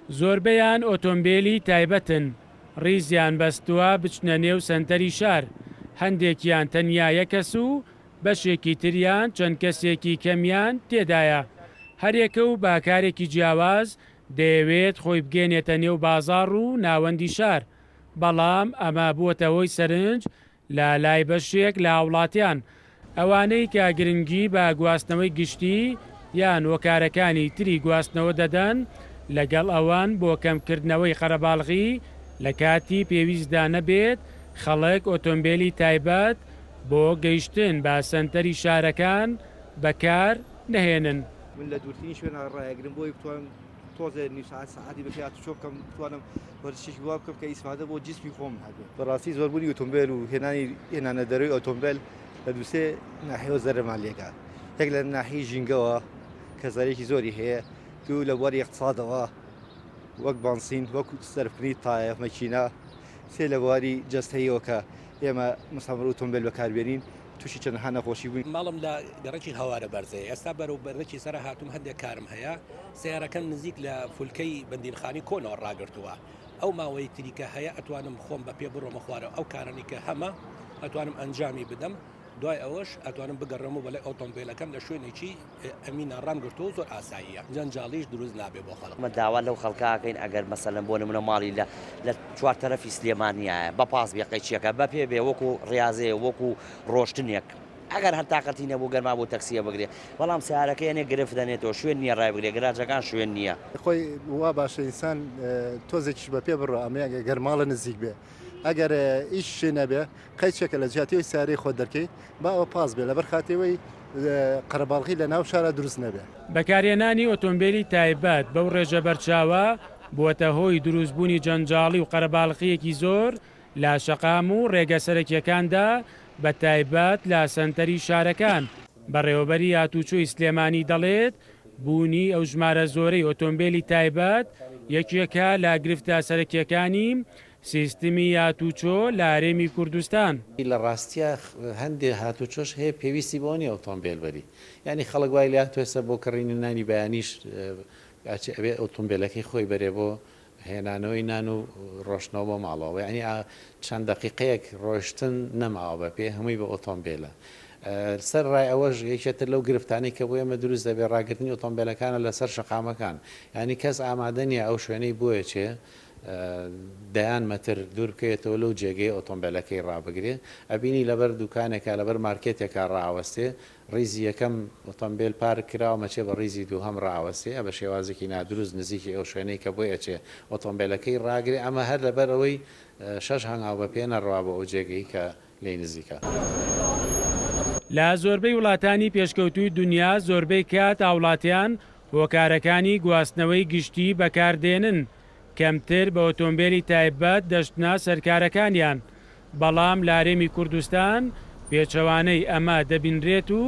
زۆربەیان ئۆتۆمبیلی تایبەتن، ڕیزیان بەستووە بچنە نێو سەنتەری شار، هەندێکیان تەنیا یەکەس و بەشێکی تریان چەند کەسێکی کەمیان تێدایە. هەرێکە و باکارێکی جیاواز دەیەوێت خۆی بگێنێتە نێو بازاڕ و ناوەندی شار، بەڵام ئەمە بووەتە هۆی سەرنج لە لای بەشێک لە هاوڵاتیان، ئەوانەی کە گرنگی بە گواستنەوەی گشتی یان وەکارەکانی تری گواستنەوە دەدەن، لەگەڵ ئەوان بۆ کەمکردنەوەی قەرەباڵغی لە کاتی پێویستدا نەبێت خەڵک ئۆتۆمبیلی تایبەت بۆ گەیشتن بە سەنتەری شارەکان بەکار نەهێنن. من لە دوورترین شوێنە ڕایەگرم بۆی بتوانم تۆزێ نیساعت سەعاتی بەپێات چۆ بکەم بتوانم وەرزشێکی وا بکەم کە ئیسفادە بۆ جسمی خۆم هەبێت. بەڕاستی زۆربوونی ئۆتۆمبیل و هێنانە دەروی ئۆتۆمبیل لە دووسێ ناحیەوە زەرمان لێکا. یەک لە ناحیی ژینگەوە کە زارێکی زۆری هەیە، دوو لە بواری اقتصادەوە وەک بانسین، وەک سەرفکردنی تایە مەکینە، سێ لە بواری جەستەیەوە کە ئێمە مەسافر ئۆتۆمبیل بەکاربێنین تووشی چەندەها نەخۆشی بووین. ماڵم لە گەڕێکی هەوارە بەرزەیە، ئێستا بەرەو بەرەکی سەر هاتووم هەندێک کارم هەیە، سیارەکەم نزیک لە فولکەی بەندینخانی کۆنەوە ڕاگرتووە. ئەو ماوەی تریکە هەیە ئەتوانم خۆم بە پێ بڕۆمە خوارەوە، ئەو کارانی کە هەمە ئەتوانم ئەنجامی بدەم، دوای ئەوەش ئەتوانم بگەڕم و بەلای ئۆتۆمبیلەکەم لە شوێنێکی ئەمینە ڕامگرتووە زۆر ئاساییە، جەنجاڵیش دروست نابێ بۆ خەڵک. مە داوا لەو خەڵکاکەین ئەگەر مەسەلەن بۆ نمونە ماڵی لە چوار تەرەفی سلێمانیایە بە پاس بێ قەیچیەکە بە پێ بێ وەکو ڕاضەیە وەکو ڕۆشتنێک، ئەگەر هەتاقەتی نەبوو گەرما بۆ تەکسیە بگرێ، بەڵام سیارەکەیانێ گرفت دەنێتەوە شوێن نییە ڕای بگرێ، گەراجەکان شوێن نییە. خۆی وا باشە ئینسان تۆزێکیش بە پێ بڕۆ ئەمە گەرماڵە نزیک بێ، ئەگەر ئیش شوێ نەبێ قەیچێکە لە جیاتیەوەی سیارەی خۆ دەرکەی با ئەوە پاس بێ لەبەر خاتێەوەی قەرەباڵغی لە ناو شارە دروست نەبێ. بەکارهێنانی ئۆتۆمبیلی تایبەت بەو ڕێژە بەرچاوە بووەتە هۆی دروستبوونی جەنجاڵی و قەرەباڵغیەکی زۆر لە شەقام و ڕێگە سەرەکیەکاندا، بە تایبەت لە سەنتەری شارەکان. بەڕێوەبەری هاتوچۆی سلێمانی دەڵێت بوونی ئەو ژمارە زۆرەی ئۆتۆمبیلی تایبەت یەکێکە لە گرفتە سەرەکیەکانی سیستمی هاتوچۆ لە هەرێمی کوردستان. لە ڕاستیە هەندێک هاتوچۆش هەیە پێویستی بۆ نیە ئۆتۆمبیل بەری، یعنی خەڵک وای لات توێسە بۆ کڕینی نانی بەیانیش ئەبێ ئۆتۆمبیلەکەی خۆی بەرێ بۆ هێنانەوەی نان و ڕۆشنەوە بۆ ماڵەوە، ینی چەند دقیقەیەک ڕۆشتن نەماوە بە پێ هەمووی بە ئۆتۆمبیلە. سەر ڕای ئەوەش یەکێتر لەو گرفتانی کە بۆ ئێمە دروست دەبێت ڕاگررتنی ئۆتۆمبیلەکانە لەسەر شەقامەکان، ینی کەس ئامادە نیە ئەو شوێنەی بۆیە چێ دەیان مەتر دوور بکەوێتەوە لەو جێگەی ئۆتۆمبیلەکەی ڕابگرێ، ئەبینی لەبەر دوکانێکە لەبەر مارکێتێکە ڕاوەستێ، ڕیزی یەکەم ئۆتۆمبیل پارک کراوە مەچێ بە ڕیزی دووهەم ڕاوەستێ، بە شێوازێکی نادروست نزیکی ئەو شوێنەی کە بۆیە چێ ئۆتۆمبیلەکەی ڕاگرێ، ئەمە هەر لەبەرەوەی شەش هەنگاو بە پێ نەڕوا بە ئەو جێگەی کە لێی نزیکە. لە زۆربەی وڵاتانی پێشکەوتوی دنیا زۆربەی کات هاوڵاتیان هۆکارەکانی گواستنەوەی گشتی بەکاردێنن، کەمتر بە ئۆتۆمبیلی تایبەت دەشتنا سەرکارەکانیان، بەڵام لە هەرێمی کوردستان پێچەوانەی ئەمە دەبینرێت و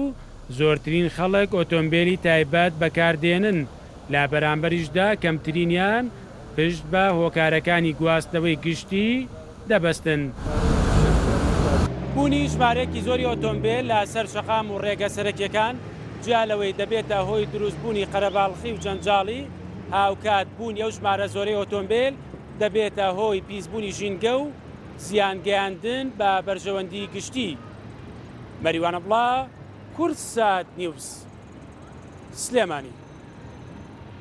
زۆرترین خەڵک ئۆتۆمبیلی تایبەت بەکاردێنن، لە بەرامبەریشدا کەمترینیان پشت بە هۆکارەکانی گواستنەوەی گشتی دەبەستن. بوونی ژمارەیەکی زۆری ئۆتۆمبیل لە سەر شەقام و ڕێگە سەرەکیەکان جیا لەوەی دەبێتە هۆی دروستبوونی قەرەباڵغی و جەنجاڵی، هاوکات بوونی ئەو ژمارە زۆرەی ئۆتۆمبیل دەبێتە هۆی پیسبوونی ژینگە و زیانگەیاندن بە بەرژەوەندی گشتی. مەریوانە بڵا، کورسات نیوز، سلێمانی.